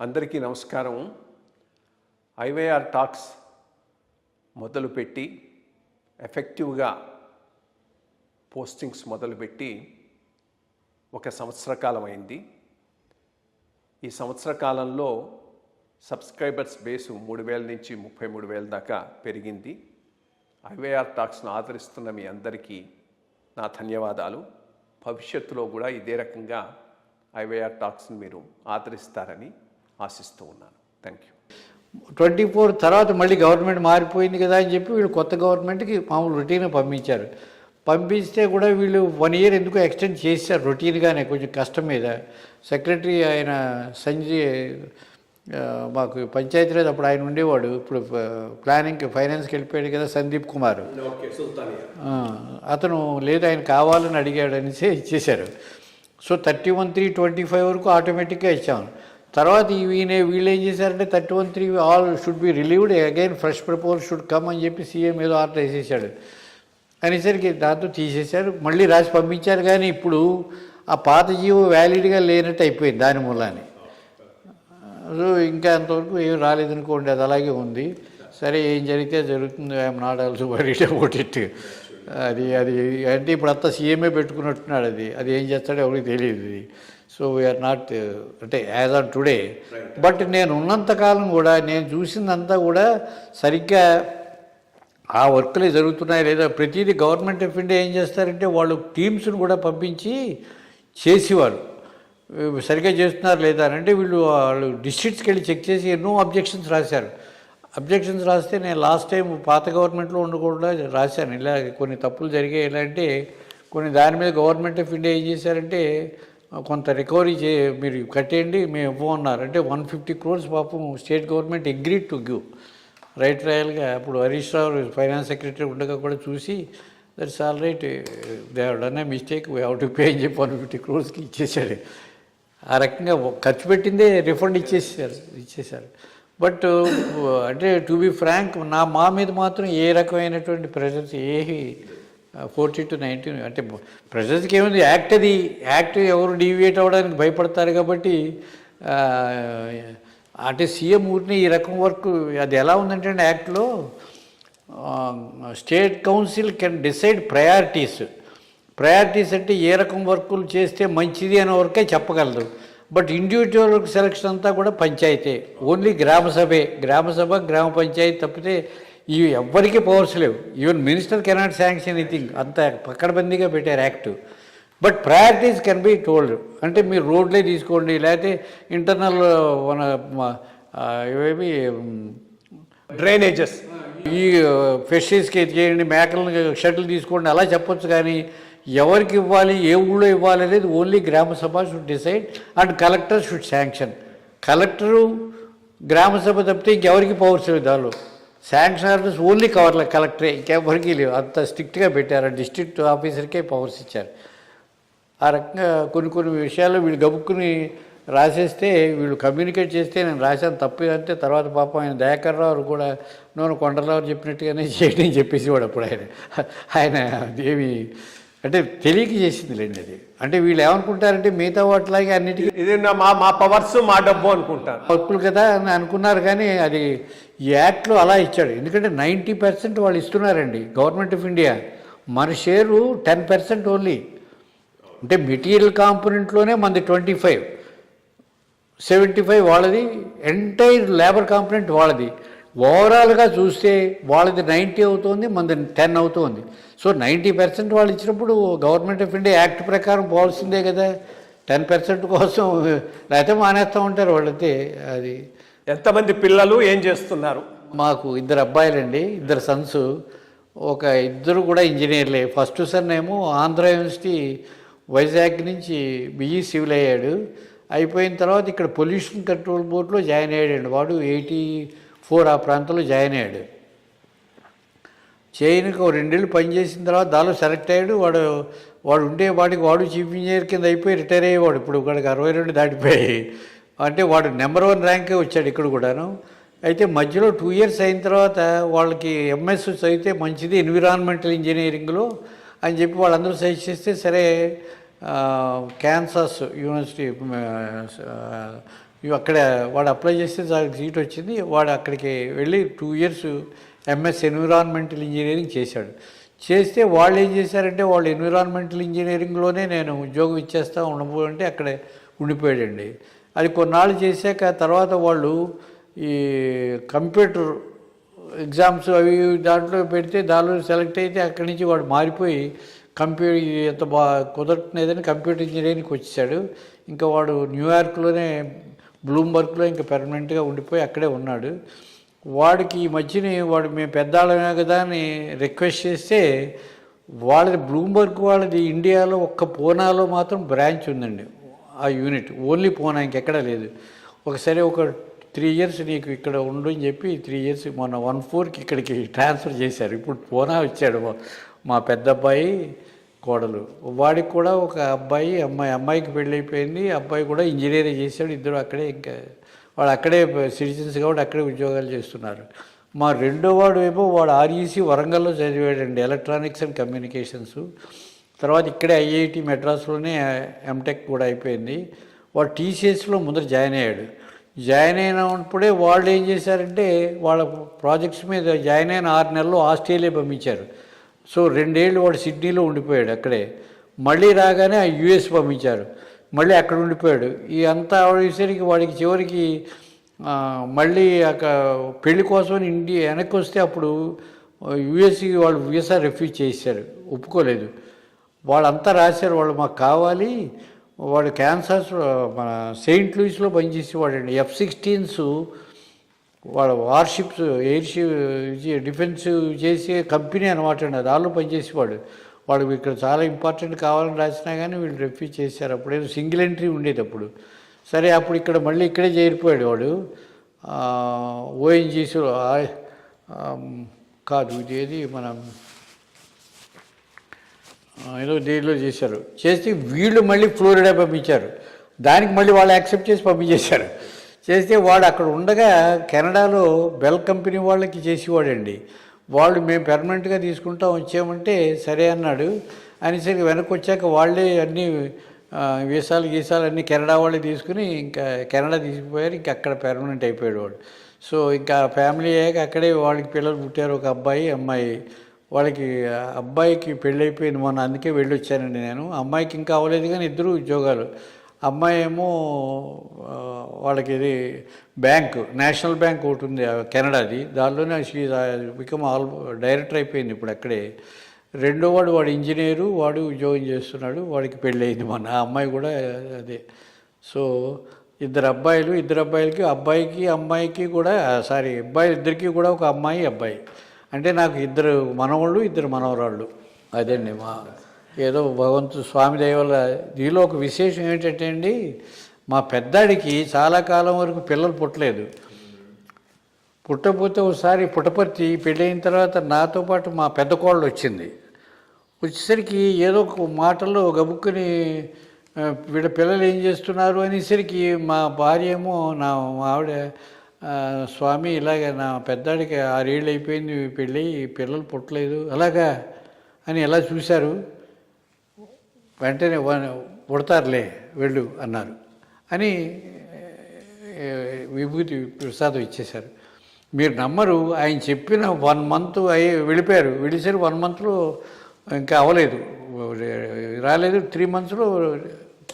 అందరికీ నమస్కారం. IYR talks మొదలుపెట్టి ఎఫెక్టివ్గా పోస్టింగ్స్ మొదలుపెట్టి ఒక సంవత్సర కాలం అయింది. ఈ సంవత్సర కాలంలో సబ్స్క్రైబర్స్ బేసు 3,000 నుంచి 33,000 దాకా పెరిగింది. ఐవైఆర్ టాక్స్ను ఆదరిస్తున్న మీ అందరికీ నా ధన్యవాదాలు. భవిష్యత్తులో కూడా ఇదే రకంగా ఐవైఆర్ టాక్స్ని మీరు ఆదరిస్తారని ఆశిస్తూ ఉన్నాను. Thank you. 24 తర్వాత మళ్ళీ గవర్నమెంట్ మారిపోయింది కదా అని చెప్పి వీళ్ళు కొత్త గవర్నమెంట్కి మామూలు రొటీన్గా పంపించారు. పంపిస్తే కూడా వీళ్ళు 1 ఇయర్ ఎందుకు ఎక్స్టెండ్ చేశారు రొటీన్గానే, కొంచెం కష్టం మీద. సెక్రటరీ ఆయన సంజయ్, మాకు పంచాయతీరాజ్ అప్పుడు ఆయన ఉండేవాడు, ఇప్పుడు ప్లానింగ్ ఫైనాన్స్కి వెళ్ళిపోయాడు కదా, సందీప్ కుమార్. అతను లేదు ఆయన కావాలని అడిగాడు అనేసి ఇచ్చేశారు. సో 31/3/25 వరకు ఆటోమేటిక్గా ఇచ్చాము. తర్వాత వీళ్ళు ఏం చేశారంటే 31/3 all should be relieved, again fresh proposal should come అని చెప్పి సీఎం ఏదో ఆర్డర్ వేసేసాడు. అనేసరికి దాంతో తీసేశారు, మళ్ళీ రాసి పంపించారు. కానీ ఇప్పుడు ఆ పాత జీవో వ్యాలిడ్గా లేనట్టు అయిపోయింది దాని మూలాన్ని. సో ఇంకా అంతవరకు ఏం రాలేదనుకోండి, అది అలాగే ఉంది. సరే ఏం జరిగితే జరుగుతుంది, I'm not also worried about it. అది అంటే ఇప్పుడు అంతా సీఎంఏ పెట్టుకున్నట్టున్నాడు. అది ఏం చేస్తాడో ఎవరికి తెలియదు. సో వీఆర్ నాట్ అంటే యాజ్ ఆన్ టుడే. బట్ నేను ఉన్నంతకాలం కూడా నేను చూసిందంతా కూడా సరిగ్గా ఆ వర్క్లే జరుగుతున్నాయి లేదా. ప్రతిదీ గవర్నమెంట్ ఆఫ్ ఇండియా ఏం చేస్తారంటే వాళ్ళు టీమ్స్ను కూడా పంపించి చేసేవారు, సరిగ్గా చేస్తున్నారు లేదా అంటే వాళ్ళు డిస్ట్రిక్ట్స్కి వెళ్ళి చెక్ చేసి ఎన్నో అబ్జెక్షన్స్ రాశారు. అబ్జెక్షన్స్ రాస్తే నేను లాస్ట్ టైం పాత గవర్నమెంట్లో ఉండకుండా రాశాను, ఇలా కొన్ని తప్పులు జరిగాయి. ఎలా అంటే కొన్ని దాని మీద గవర్నమెంట్ ఆఫ్ ఇండియా ఏం చేశారంటే కొంత రికవరీ మీరు కట్టేయండి మేము ఇవ్వమన్నారు. అంటే 150 crores పాపం state government agreed to give right రాయల్గా. అప్పుడు హరీష్ రావు ఫైనాన్స్ సెక్రటరీ ఉండగా కూడా చూసి that's all right, they have done a mistake, we have to pay అని చెప్పి 150 crores ఇచ్చేసాడు. ఆ రకంగా ఖర్చు పెట్టిందే రిఫండ్ ఇచ్చేశారు. బట్ అంటే టు బి ఫ్రాంక్, మా మీద మాత్రం ఏ రకమైనటువంటి ప్రెజర్స్ 40 to 90 అంటే ప్రెజర్స్కి ఏముంది, యాక్ట్ ఎవరు డీవియేట్ అవ్వడానికి భయపడతారు కాబట్టి. అంటే సీఎం ఊరిని ఈ రకం వర్క్ అది ఎలా ఉందంటే యాక్ట్లో state council can decide priorities అంటే ఏ రకం వర్కులు చేస్తే మంచిది అనే వరకే చెప్పగలదు. బట్ ఇండివిజువల్ వర్క్ సెలక్షన్ అంతా కూడా పంచాయతీ, ఓన్లీ గ్రామ పంచాయతీ తప్పితే ఇవి ఎవ్వరికీ పవర్స్ లేవు. Even minister cannot sanction anything, అంత పక్కడబందీగా పెట్టారు act. But priorities can be told. అంటే మీరు రోడ్లే తీసుకోండి, లేకపోతే ఇంటర్నల్ ఇవేమి డ్రైనేజెస్ ఈ ఫిషరీస్కి చేయండి, మేకలను షటిల్ తీసుకోండి అలా చెప్పొచ్చు. కానీ ఎవరికి ఇవ్వాలి, ఏ ఊళ్ళో ఇవ్వాలి అనేది only gram sabha should decide and collector should sanction. Collector gram sabha తప్పితే ఇంకెవరికి పవర్స్ లేవు. దానిలో శాంక్షన్ ఆర్డర్స్ ఓన్లీ కలెక్టరే, ఇంకెవరికి లేవు. అంత స్ట్రిక్ట్గా పెట్టారు. డిస్ట్రిక్ట్ ఆఫీసర్కే పవర్స్ ఇచ్చారు. ఆ రకంగా కొన్ని విషయాల్లో వీళ్ళు గబుక్కుని రాసేస్తే, వీళ్ళు కమ్యూనికేట్ చేస్తే నేను రాశాను తప్పు అంటే తర్వాత పాపం ఆయన దయాకర్ రావు కూడా కొండలరావు చెప్పినట్టుగానే చేయడం చెప్పేసేవాడు. అప్పుడు ఆయన ఏమి అంటే తెలియక చేసింది లేండి అది. అంటే వీళ్ళు ఏమనుకుంటారంటే మిగతా వాటిలాగే అన్నిటికీ ఇది మా పవర్స్ మా డబ్బు అనుకుంటారు, వర్కులు కదా అని అనుకున్నారు. కానీ అది ఈ యాక్ట్లో అలా ఇచ్చాడు. ఎందుకంటే 90% వాళ్ళు ఇస్తున్నారండి గవర్నమెంట్ ఆఫ్ ఇండియా. మన షేరు 10% ఓన్లీ. అంటే మెటీరియల్ కాంపోనెంట్లోనే మనది 25, 75 వాళ్ళది, ఎంటైర్ లేబర్ కాంపోనెంట్ వాళ్ళది. ఓవరాల్గా చూస్తే వాళ్ళది 90 అవుతుంది, మనది 10 అవుతుంది. సో 90% వాళ్ళు ఇచ్చినప్పుడు గవర్నమెంట్ ఆఫ్ ఇండియా యాక్ట్ ప్రకారం పోవాల్సిందే కదా. 10% కోసం లేకపోతే మానేస్తూ ఉంటారు వాళ్ళైతే. అది ఎంతమంది పిల్లలు ఏం చేస్తున్నారు? మాకు 2 అబ్బాయిలండి, 2 సన్స్. ఇద్దరు కూడా ఇంజనీర్లే. ఫస్ట్ సన్ ఏమో ఆంధ్ర యూనివర్సిటీ వైజాగ్ నుంచి బిఈ సివిల్ అయ్యాడు. అయిపోయిన తర్వాత ఇక్కడ పొల్యూషన్ కంట్రోల్ బోర్డులో జాయిన్ అయ్యాడు. వాడు 84 ఆ ప్రాంతంలో జాయిన్ అయ్యాడు. చేయనికి 2 ఏళ్ళు పనిచేసిన తర్వాత దానిలో సెలెక్ట్ అయ్యాడు. వాడు చీఫ్ ఇంజనీర్ కింద అయిపోయి రిటైర్ అయ్యేవాడు. ఇప్పుడు వాడికి 62 దాటిపోయి, అంటే వాడు నెంబర్ 1 ర్యాంకే వచ్చాడు ఇక్కడ కూడాను. అయితే మధ్యలో 2 years అయిన తర్వాత వాళ్ళకి ఎంఎస్ చదివితే మంచిది ఎన్విరాన్మెంటల్ ఇంజనీరింగ్లో అని చెప్పి వాళ్ళందరూ సజెస్ట్ చేస్తే, సరే క్యాన్సాస్ యూనివర్సిటీ అక్కడ వాడు అప్లై చేస్తే దానికి సీట్ వచ్చింది. వాడు అక్కడికి వెళ్ళి 2 years ఎంఎస్ ఎన్విరాన్మెంటల్ ఇంజనీరింగ్ చేశాడు. చేస్తే వాళ్ళు ఏం చేశారంటే వాళ్ళు ఎన్విరాన్మెంటల్ ఇంజనీరింగ్లోనే నేను ఉద్యోగం ఇచ్చేస్తా ఉండబోయంటే అక్కడే ఉండిపోయాడండి. అది కొన్నాళ్ళు చేశాక తర్వాత వాళ్ళు ఈ కంప్యూటర్ ఎగ్జామ్స్ అవి దాంట్లో పెడితే దానిలో సెలెక్ట్ అయితే అక్కడి నుంచి వాడు మారిపోయి ఎంత కుదరట్లేదని కంప్యూటర్ ఇంజనీరింగ్కి వచ్చేసాడు. ఇంకా వాడు న్యూయార్క్లోనే బ్లూంబర్గ్లో ఇంకా పెర్మనెంట్గా ఉండిపోయి అక్కడే ఉన్నాడు. వాడికి ఈ మధ్యని మేము పెద్దాళ్ళమే కదా అని రిక్వెస్ట్ చేస్తే వాళ్ళది బ్లూంబర్గ్ వాళ్ళది ఇండియాలో ఒక్క పూనాలో మాత్రం బ్రాంచ్ ఉందండి. ఆ యూనిట్ ఓన్లీ పూనా, ఇంకెక్కడా లేదు. ఒకసారి ఒక 3 years నీకు ఇక్కడ ఉండు అని చెప్పి 3 years మొన్న 1/4కి ఇక్కడికి ట్రాన్స్ఫర్ చేశారు. ఇప్పుడు పూనా వచ్చాడు మా పెద్ద అబ్బాయి కోడలు. వాడికి కూడా ఒక అమ్మాయికి పెళ్ళి అయిపోయింది. అబ్బాయి కూడా ఇంజనీరింగ్ చేశాడు. ఇద్దరు అక్కడే ఇంకా వాడు అక్కడే సిటిజన్స్ కాబట్టి అక్కడే ఉద్యోగాలు చేస్తున్నారు. మా రెండో వాడు ఏమో వాడు ఆర్ఈసీ వరంగల్లో చదివాడండి, ఎలక్ట్రానిక్స్ అండ్ కమ్యూనికేషన్స్. తర్వాత ఇక్కడే ఐఐటి మెడ్రాస్లోనే ఎంటెక్ కూడా అయిపోయింది. వాడు టీసీఎస్లో ముందర జాయిన్ అయ్యాడు. జాయిన్ అయినప్పుడే వాళ్ళు ఏం చేశారంటే వాళ్ళ ప్రాజెక్ట్స్ మీద జాయిన్ అయిన 6 నెలలు ఆస్ట్రేలియా పంపించారు. సో 2 ఏళ్ళు వాడు సిడ్నీలో ఉండిపోయాడు అక్కడే. మళ్ళీ రాగానే యుఎస్ పంపించారు, మళ్ళీ అక్కడ ఉండిపోయాడు. ఈ అంతా ఆవిడేసరికి వాడికి చివరికి మళ్ళీ అక్కడ పెళ్లి కోసం వెనక్కి వస్తే అప్పుడు యుఎస్కి వాళ్ళు వీసా రిఫ్యూజ్ చేశారు, ఒప్పుకోలేదు. వాళ్ళంతా రాశారు వాళ్ళు మాకు కావాలి. వాడు క్యాన్సాస్ మన సెయింట్ లూయిస్లో పనిచేసేవాడండి. F-16s వాడు వార్షిప్స్ ఎయిర్షిప్ డిఫెన్సివ్ చేసే కంపెనీ అనమాట అండి, దానిలో పనిచేసేవాడు. వాడు ఇక్కడ చాలా ఇంపార్టెంట్ కావాలని రాసినా కానీ వీళ్ళు రిఫ్యూజ్ చేశారు. అప్పుడేదో సింగిల్ ఎంట్రీ ఉండేది అప్పుడు. సరే అప్పుడు ఇక్కడ మళ్ళీ ఇక్కడే చేరిపోయాడు వాడు. ఓఎన్జీసీలో కాదు ఇదేది మనం ఏదో దేనిలో చేశారు. చేస్తే వీళ్ళు మళ్ళీ ఫ్లోరిడా పంపించారు. దానికి మళ్ళీ వాళ్ళు యాక్సెప్ట్ చేసి పంపించేశారు. చేస్తే వాడు అక్కడ ఉండగా కెనడాలో బెల్ కంపెనీ వాళ్ళకి చేసేవాడండి. వాళ్ళు మేము పెర్మనెంట్గా తీసుకుంటాం వచ్చామంటే సరే అన్నాడు. అనేసరికి వెనక్కి వచ్చాక వాళ్ళే అన్నీ వీసాలు అన్నీ కెనడా వాళ్ళే తీసుకుని ఇంకా కెనడా తీసుకుపోయారు. ఇంకా అక్కడ పెర్మనెంట్ అయిపోయాడు వాడు. సో ఇంకా ఫ్యామిలీ అయ్యాక అక్కడే వాళ్ళకి పిల్లలు పుట్టారు, ఒక అబ్బాయి అమ్మాయి. వాళ్ళకి అబ్బాయికి పెళ్ళి అయిపోయింది మొన్న, అందుకే వెళ్ళి వచ్చానండి నేను. అమ్మాయికి ఇంకా అవ్వలేదు కానీ ఇద్దరు ఉద్యోగాలు. అమ్మాయి ఏమో వాళ్ళకి ఇది బ్యాంకు, నేషనల్ బ్యాంక్ ఒకటి ఉంది కెనడాది, దానిలోనే బికమ్ డైరెక్టర్ అయిపోయింది ఇప్పుడు అక్కడే. రెండో వాడు ఇంజనీరు, వాడు ఉద్యోగం చేస్తున్నాడు. వాడికి పెళ్ళి అయింది మొన్న. ఆ అమ్మాయి కూడా అదే. సో ఇద్దరు అబ్బాయిలకి అబ్బాయికి అమ్మాయికి కూడా ఇద్దరికి కూడా ఒక అబ్బాయి. అంటే నాకు 2 మనవాళ్ళు 2 మనవరాళ్ళు. అదండి మా ఏదో భగవంతుడు స్వామి దయ వల్ల. దీనిలో ఒక విశేషం ఏంటంటే అండి, మా పెద్దాడికి చాలా కాలం వరకు పిల్లలు పుట్టలేదు. పుట్టకపోతే ఒకసారి పుట్టపర్తి పెళ్ళైన తర్వాత నాతో పాటు మా పెద్ద కోళ్ళు వచ్చేసరికి ఏదో ఒక మాటల్లో గబుక్కుని వీళ్ళ పిల్లలు ఏం చేస్తున్నారు అనేసరికి మా భార్య ఏమో ఆవిడ స్వామి ఇలాగ నా పెద్దాడికి 6 ఏళ్ళు అయిపోయింది పెళ్ళి, పిల్లలు పుట్టలేదు అలాగా అని ఎలా చూశారు. వెంటనే పుడతారులే వెళ్ళు అన్నారు అని విభూతి ప్రసాదం ఇచ్చేశారు. మీరు నమ్మరు, ఆయన చెప్పిన 1 month వెళ్ళిపోయారు. వెళ్ళేసరికి 1 monthలో ఇంకా అవ్వలేదు, రాలేదు. 3 monthsలో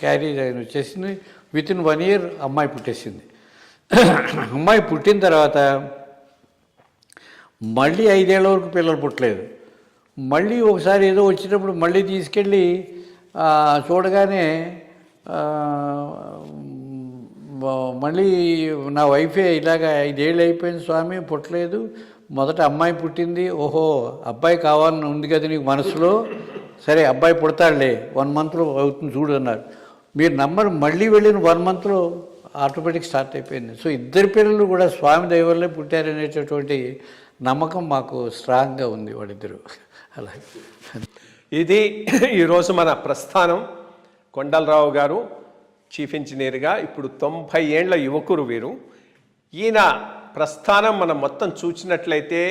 క్యారేజ్ ఆయన వచ్చేసింది. వితిన్ 1 year అమ్మాయి పుట్టేసింది. అమ్మాయి పుట్టిన తర్వాత మళ్ళీ 5 ఏళ్ల వరకు పిల్లలు పుట్టలేదు. మళ్ళీ ఒకసారి ఏదో వచ్చినప్పుడు మళ్ళీ తీసుకెళ్ళి చూడగానే మళ్ళీ నా వైఫే ఇలాగ 5 ఏళ్ళు అయిపోయింది స్వామి పుట్టలేదు, మొదట అమ్మాయి పుట్టింది, ఓహో అబ్బాయి కావాలని ఉంది కదా నీకు మనసులో, సరే అబ్బాయి పుడతాడులే 1 monthలో అవుతుంది చూడు అన్నారు. మీరు నమ్మరు, మళ్ళీ వెళ్ళిన 1 monthలో ఆటోమేటిక్ స్టార్ట్ అయిపోయింది. సో 2 పిల్లలు కూడా స్వామి దయ వల్లే పుట్టారనేటటువంటి నమ్మకం మాకు స్ట్రాంగ్గా ఉంది వాళ్ళిద్దరూ. అలాగే ఇది ఈరోజు మన ప్రస్థానం. కొండలరావు గారు చీఫ్ ఇంజనీర్గా, ఇప్పుడు 90 ఏళ్ల యువకురు వీరు. ఈయన ప్రస్థానం మనం మొత్తం చూసినట్లయితే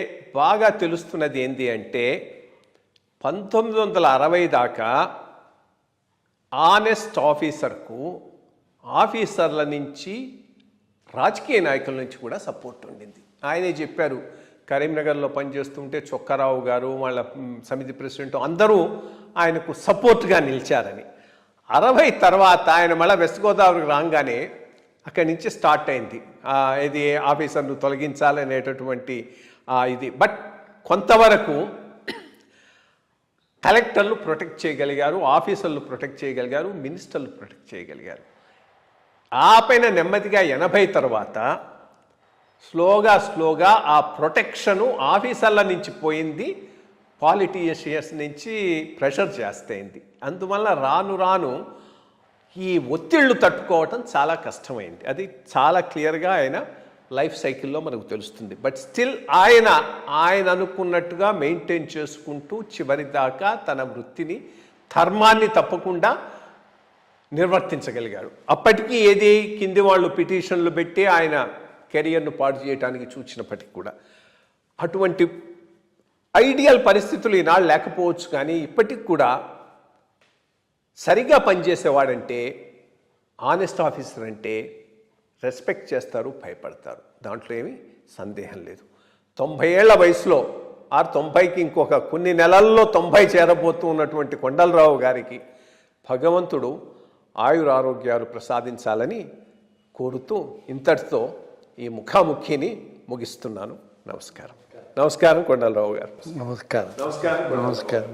బాగా తెలుస్తున్నది ఏంటి అంటే 1960 దాకా ఆనెస్ట్ ఆఫీసర్ల నుంచి రాజకీయ నాయకుల నుంచి కూడా సపోర్ట్ ఉండింది. ఆయనే చెప్పారు, కరీంనగర్లో పనిచేస్తుంటే చొక్కారావు గారు వాళ్ళ సమితి ప్రెసిడెంట్ అందరూ ఆయనకు సపోర్ట్గా నిలిచారని. 60 తర్వాత ఆయన మళ్ళీ వెస్ట్ గోదావరికి రాగానే అక్కడి నుంచి స్టార్ట్ అయింది ఇది ఆఫీసర్ను తొలగించాలనేటటువంటి ఇది. బట్ కొంతవరకు కలెక్టర్లు ప్రొటెక్ట్ చేయగలిగారు, ఆఫీసర్లు ప్రొటెక్ట్ చేయగలిగారు, మినిస్టర్లు ప్రొటెక్ట్ చేయగలిగారు. ఆ పైన నెమ్మదిగా 80 తర్వాత స్లోగా ఆ ప్రొటెక్షను ఆఫీసర్ల నుంచి పోయింది, పాలిటీషియన్స్ నుంచి ప్రెషర్ చేస్తేంది. అందువల్ల రాను ఈ ఒత్తిళ్లు తట్టుకోవటం చాలా కష్టమైంది. అది చాలా క్లియర్గా ఆయన లైఫ్ సైకిల్లో మనకు తెలుస్తుంది. బట్ స్టిల్ ఆయన అనుకున్నట్టుగా మెయింటైన్ చేసుకుంటూ చివరి దాకా తన వృత్తిని, ధర్మాన్ని తప్పకుండా నిర్వర్తించగలిగాడు. అప్పటికీ ఏది కింది వాళ్ళు పిటిషన్లు పెట్టి ఆయన కెరియర్ను పాడు చేయడానికి చూసినప్పటికీ కూడా అటువంటి ఐడియల్ పరిస్థితులు ఈనాడు లేకపోవచ్చు. కానీ ఇప్పటికి కూడా సరిగా పనిచేసేవాడంటే, ఆనెస్ట్ ఆఫీసర్ అంటే రెస్పెక్ట్ చేస్తారు, భయపడతారు. దాంట్లో ఏమీ సందేహం లేదు. 90 ఏళ్ల వయసులో 90కి ఇంకొక కొన్ని నెలల్లో 90 చేరబోతూ ఉన్నటువంటి కొండలరావు గారికి భగవంతుడు ఆయురారోగ్యాలు ప్రసాదించాలని కోరుతూ ఇంతటితో ఈ ముఖాముఖిని ముగిస్తున్నాను. నమస్కారం. నమస్కారం కొండలరావు గారు. నమస్కారం. నమస్కారం. నమస్కారం.